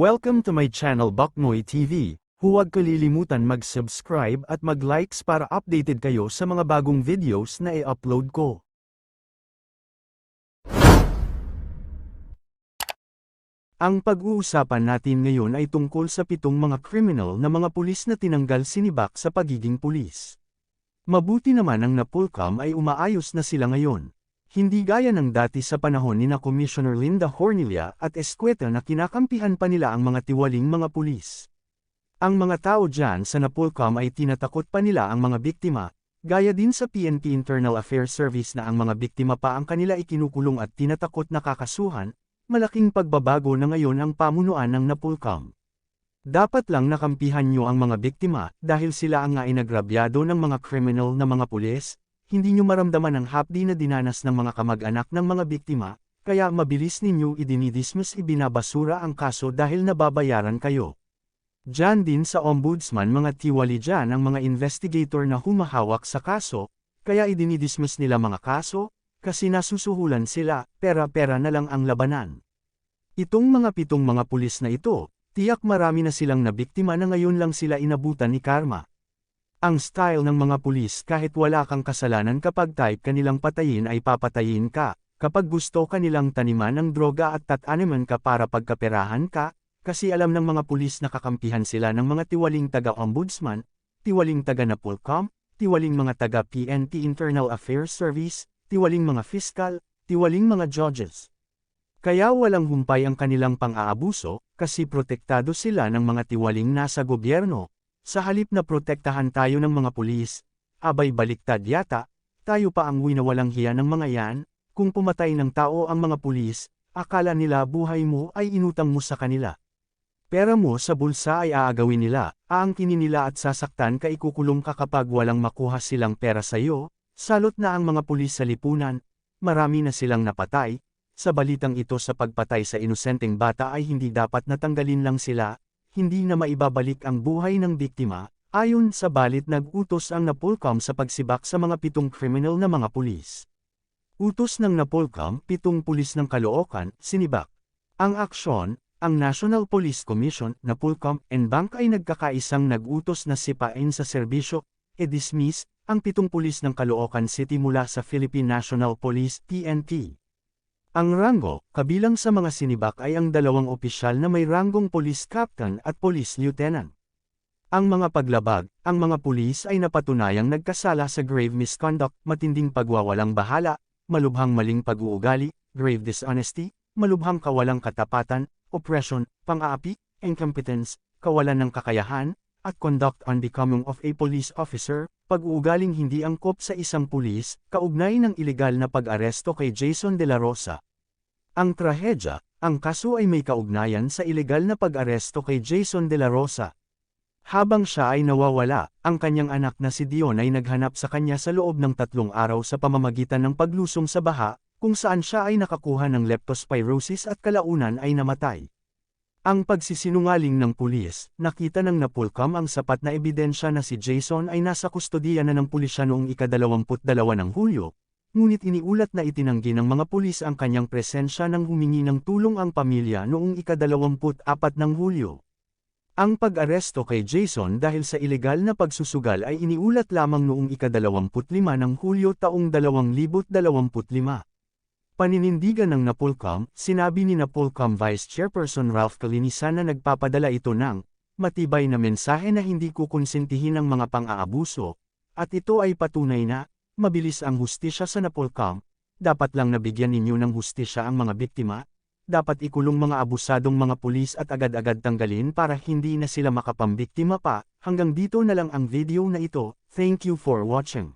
Welcome to my channel Baknoy TV. Huwag kalilimutan mag-subscribe at mag-likes para updated kayo sa mga bagong videos na i-upload ko. Ang pag-uusapan natin ngayon ay tungkol sa 7 mga criminal na mga pulis na tinanggal sinibak sa pagiging pulis. Mabuti naman ang Napolcom ay umaayos na sila ngayon. Hindi gaya ng dati sa panahon ni na Commissioner Linda Hornilla at Escueta na kinakampihan pa nila ang mga tiwaling mga pulis. Ang mga tao dyan sa Napolcom ay tinatakot pa nila ang mga biktima, gaya din sa PNP Internal Affairs Service na ang mga biktima pa ang kanila ikinukulong at tinatakot na kakasuhan. Malaking pagbabago na ngayon ang pamunuan ng Napolcom. Dapat lang nakampihan nyo ang mga biktima dahil sila ang inagrabyado ng mga criminal na mga pulis. Hindi nyo maramdaman ang hapdi na dinanas ng mga kamag-anak ng mga biktima, kaya mabilis ninyo idinidismiss ibinabasura ang kaso dahil nababayaran kayo. Diyan din sa ombudsman mga tiwali dyan ang mga investigator na humahawak sa kaso, kaya idinidismiss nila mga kaso, kasi nasusuhulan sila, pera-pera na lang ang labanan. Itong mga 7 mga pulis na ito, tiyak marami na silang nabiktima na ngayon lang sila inabutan ni karma. Ang style ng mga pulis kahit wala kang kasalanan kapag type kanilang patayin ay papatayin ka, kapag gusto kanilang taniman ng droga at tataniman ka para pagkaperahan ka, kasi alam ng mga pulis na kakampihan sila ng mga tiwaling taga-ombudsman, tiwaling taga-Napolcom, tiwaling mga taga-PNP Internal Affairs Service, tiwaling mga fiskal, tiwaling mga judges. Kaya walang humpay ang kanilang pang-aabuso, kasi protektado sila ng mga tiwaling nasa gobyerno. Sa halip na protektahan tayo ng mga pulis, abay baliktad yata, tayo pa ang winawalang hiya ng mga yan, kung pumatay ng tao ang mga pulis, akala nila buhay mo ay inutang mo sa kanila. Pera mo sa bulsa ay aagawin nila, aangkinin nila at sasaktan ka ikukulong ka kapag walang makuha silang pera sa iyo, salot na ang mga pulis sa lipunan, marami na silang napatay, sa balitang ito sa pagpatay sa inosenteng bata ay hindi dapat natanggalin lang sila, hindi na maibabalik ang buhay ng biktima, ayon sa balit nag-utos ang Napolcom sa pagsibak sa mga 7 criminal na mga pulis. Utos ng Napolcom, 7 pulis ng Caloocan, sinibak. Ang aksyon, ang National Police Commission, Napolcom, NBank ay nagkakaisang nag-utos na sipain sa serbisyo, dismiss, ang 7 pulis ng Caloocan City mula sa Philippine National Police, PNP. Ang ranggo, kabilang sa mga sinibak ay ang 2 opisyal na may ranggong police captain at police lieutenant. Ang mga paglabag, ang mga pulis ay napatunayang nagkasala sa grave misconduct, matinding pagwawalang bahala, malubhang maling pag-uugali, grave dishonesty, malubhang kawalang katapatan, oppression, pang-aapi, incompetence, kawalan ng kakayahan, at conduct unbecoming of a police officer, pag-uugaling hindi angkop sa isang pulis, kaugnay ng ilegal na pag-aresto kay Jason De La Rosa. Ang trahedya, ang kaso ay may kaugnayan sa ilegal na pag-aresto kay Jason De La Rosa. Habang siya ay nawawala, ang kanyang anak na si Dion ay naghanap sa kanya sa loob ng 3 araw sa pamamagitan ng paglusong sa baha, kung saan siya ay nakakuha ng leptospirosis at kalaunan ay namatay. Ang pagsisinungaling ng pulis, nakita ng Napolcom ang sapat na ebidensya na si Jason ay nasa kustodiya na ng pulisya noong ika-22 ng Hulyo, ngunit iniulat na itinanggi ng mga pulis ang kanyang presensya nang humingi ng tulong ang pamilya noong ika-24 ng Hulyo. Ang pag-aresto kay Jason dahil sa ilegal na pagsusugal ay iniulat lamang noong ika-25 ng Hulyo taong 2025. Paninindigan ng Napolcom, sinabi ni Napolcom Vice Chairperson Ralph Calinisan na nagpapadala ito ng matibay na mensahe na hindi kukonsintihin ang mga pang-aabuso, at ito ay patunay na mabilis ang hustisya sa Napolcom, dapat lang nabigyan ninyo ng hustisya ang mga biktima, dapat ikulong mga abusadong mga pulis at agad-agad tanggalin para hindi na sila makapambiktima pa. Hanggang dito na lang ang video na ito, thank you for watching.